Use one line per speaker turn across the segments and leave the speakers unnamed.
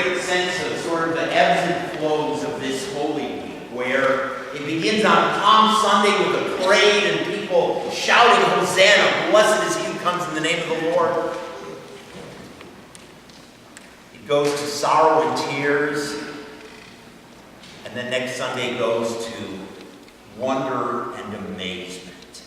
great sense of sort of the ebbs and flows of this Holy Week, where it begins on Palm Sunday with a parade and people shouting, Hosanna, blessed is he who comes in the name of the Lord. It goes to sorrow and tears, and then next Sunday goes to wonder and amazement.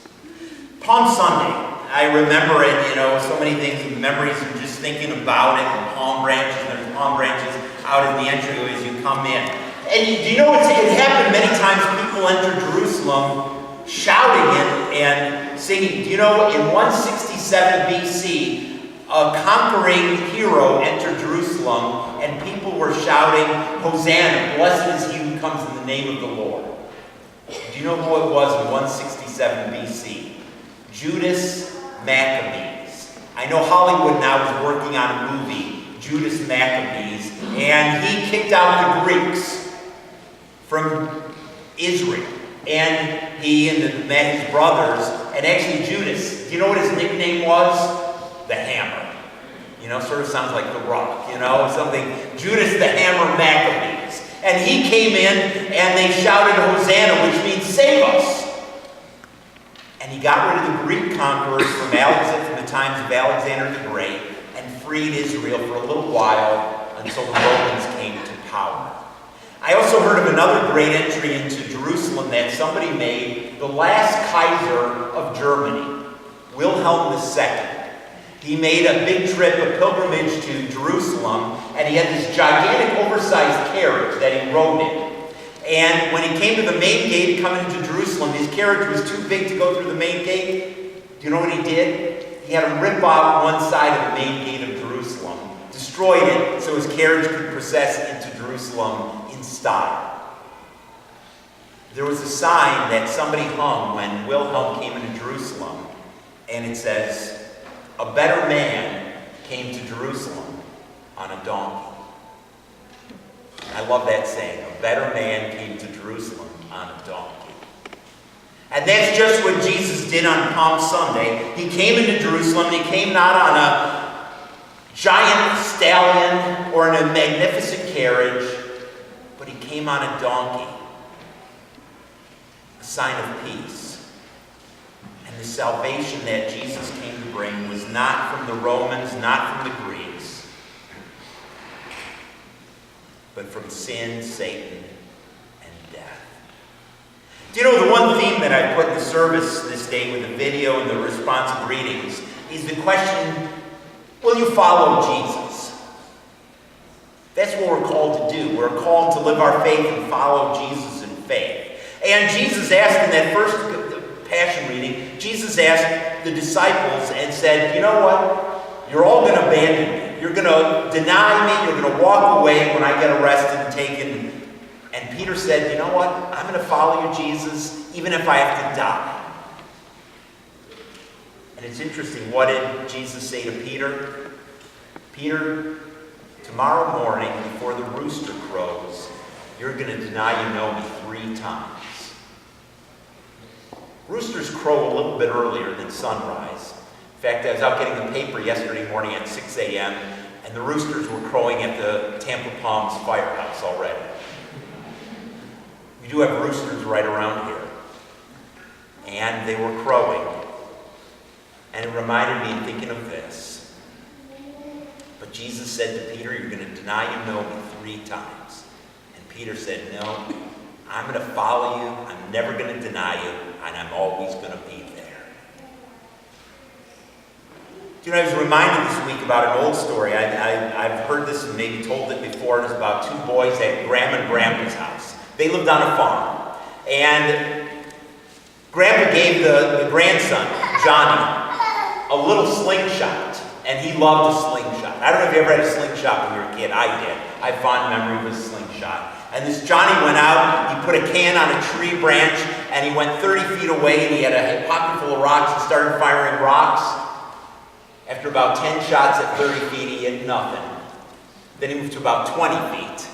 Palm Sunday. I remember it, so many things and memories of just thinking about it, and palm branches, and there's palm branches out in the entryway as you come in. And do you know it happened many times, people enter Jerusalem shouting and singing. Do you know in 167 BC, a conquering hero entered Jerusalem and people were shouting, Hosanna, blessed is he who comes in the name of the Lord. Do you know who it was in 167 BC? Judas Maccabees. I know Hollywood now is working on a movie, Judas Maccabees, and he kicked out the Greeks from Israel. And he and his brothers, and actually Judas, do you know what his nickname was? The Hammer. Sort of sounds like The Rock, something. Judas the Hammer Maccabees. And he came in and they shouted Hosanna, which means save us. And he got rid of the Greek conquerors from the times of Alexander the Great and freed Israel for a little while until the Romans came to power. I also heard of another great entry into Jerusalem that somebody made, the last Kaiser of Germany, Wilhelm II. He made a big trip, a pilgrimage to Jerusalem, and he had this gigantic oversized carriage that he rode in. And when he came to the main gate coming into Jerusalem, his carriage was too big to go through the main gate. Do you know what he did? He had to rip off one side of the main gate of Jerusalem, destroyed it so his carriage could process into Jerusalem in style. There was a sign that somebody hung when Wilhelm came into Jerusalem, and it says, a better man came to Jerusalem on a donkey. I love that saying. A better man came to Jerusalem on a donkey. And that's just what Jesus did on Palm Sunday. He came into Jerusalem, and he came not on a giant stallion or in a magnificent carriage, but he came on a donkey. A sign of peace. And the salvation that Jesus came to bring was not from the Romans, not from the Greeks, but from sin, Satan, and death. Do you know the one theme that I put in the service this day with the video and the responsive readings is the question, will you follow Jesus? That's what we're called to do. We're called to live our faith and follow Jesus in faith. And Jesus asked in that first Passion reading, Jesus asked the disciples and said, you know what? You're all going to abandon me. You're going to deny me. You're going to walk away when I get arrested and taken. And Peter said, you know what? I'm going to follow you, Jesus, even if I have to die. And it's interesting. What did Jesus say to Peter? Peter, tomorrow morning before the rooster crows, you're going to deny you know me 3 times. Roosters crow a little bit earlier than sunrise. In fact, I was out getting the paper yesterday morning at 6 a.m., and the roosters were crowing at the Tampa Palms firehouse already. We do have roosters right around here. And they were crowing. And it reminded me in thinking of this. But Jesus said to Peter, you're going to deny you know me 3 times. And Peter said, no, I'm going to follow you. I'm never going to deny you. And I'm always going to be there. Do you know, I was reminded this week about an old story. I've heard this and maybe told it before. It was about 2 boys at Grandma and Grandpa's house. They lived on a farm. And Grandpa gave the grandson, Johnny, a little slingshot. And he loved a slingshot. I don't know if you ever had a slingshot when you were a kid. I did. I have fond memory of a slingshot. And this Johnny went out, he put a can on a tree branch, and he went 30 feet away, and he had a pocket full of rocks and started firing rocks. After about 10 shots at 30 feet, he hit nothing. Then he moved to about 20 feet.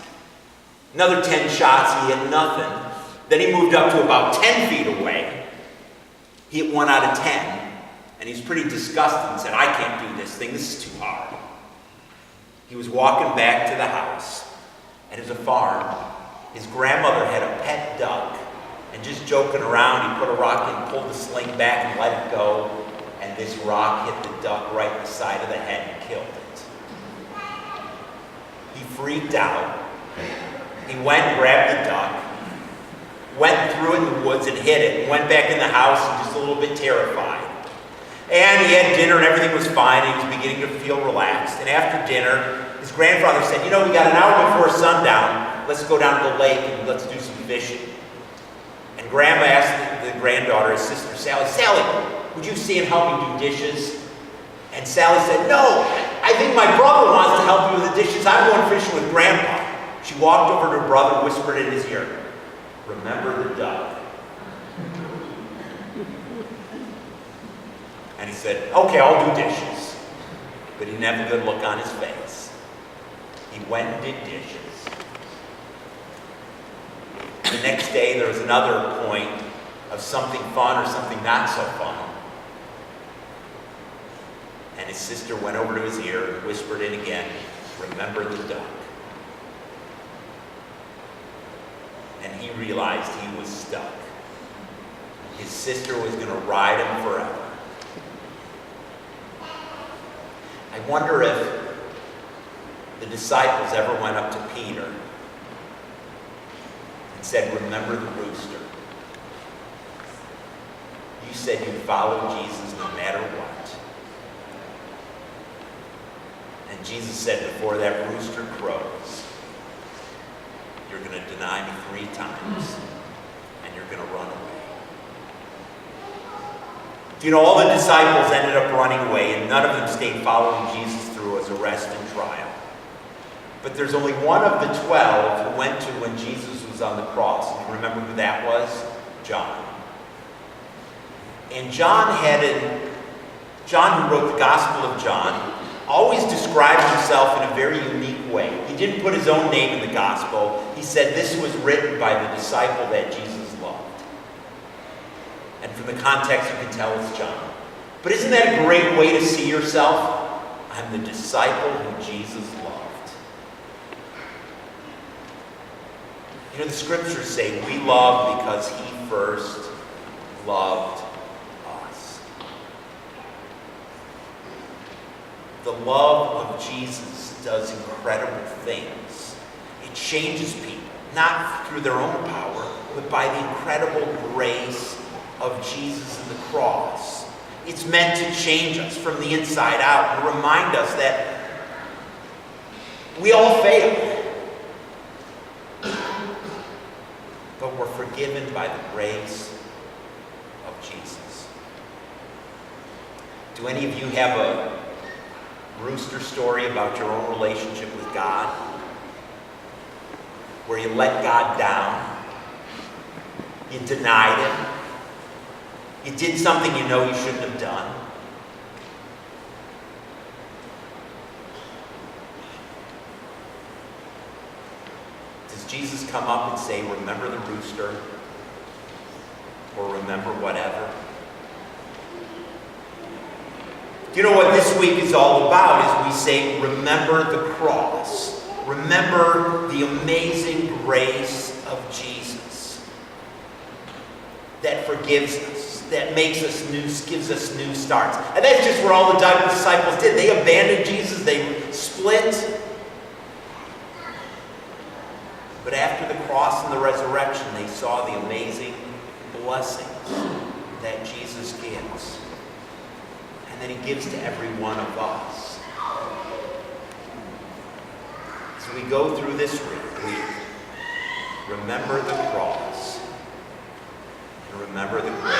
Another 10 shots, he hit nothing. Then he moved up to about 10 feet away. He hit 1 out of 10. And he's pretty disgusted and said, I can't do this thing. This is too hard. He was walking back to the house, and it was a farm. His grandmother had a pet duck, and just joking around, he put a rock in, pulled the sling back and let it go, and this rock hit the duck right in the side of the head and killed it. He freaked out. He went and grabbed the duck, went through it in the woods and hid it, and went back in the house and just a little bit terrified. And he had dinner and everything was fine, and he was beginning to feel relaxed. And after dinner, his grandfather said, "You know, we got an hour before sundown. Let's go down to the lake and let's do some fishing." And Grandma asked the granddaughter, his sister Sally, "Sally, would you stay and help me do dishes?" And Sally said, "No, I think my brother wants to help you with the dishes. I'm going fishing with Grandpa." She walked over to her brother, whispered in his ear, "Remember the duck." And he said, "Okay, I'll do dishes." But he didn't have a good look on his face. He went and did dishes. The next day, there was another point of something fun or something not so fun. And his sister went over to his ear and whispered in again, "Remember the duck." And he realized he was stuck. His sister was going to ride him forever. I wonder if the disciples ever went up to Peter and said, "Remember the rooster. You said you'd follow Jesus no matter what." And Jesus said, "Before that rooster crows, you're going to deny me 3 times, and you're going to run away." Do you know, all the disciples ended up running away, and none of them stayed following Jesus through his arrest and trial. But there's only one of the 12 who went to when Jesus was on the cross. And you remember who that was? John. And John, who wrote the Gospel of John, always described himself in a very unique way. He didn't put his own name in the Gospel. He said this was written by the disciple that Jesus loved. And from the context, you can tell it's John. But isn't that a great way to see yourself? I'm the disciple who Jesus loved. You know, the scriptures say we love because he first loved us. The love of Jesus does incredible things. It changes people, not through their own power, but by the incredible grace of Jesus and the cross. It's meant to change us from the inside out and remind us that we all fail. But we're forgiven by the grace of Jesus. Do any of you have a rooster story about your own relationship with God? Where you let God down? You denied him? You did something you know you shouldn't have done? Does Jesus come up and say, "Remember the rooster," or "Remember whatever"? Do you know what this week is all about? Is we say, remember the cross. Remember the amazing grace of Jesus that forgives us, that makes us new, gives us new starts. And that's just what all the disciples did. They abandoned Jesus. They split. But after the cross and the resurrection, they saw the amazing blessings that Jesus gives. And that he gives to every one of us. As we go through this week, remember the cross and remember the grace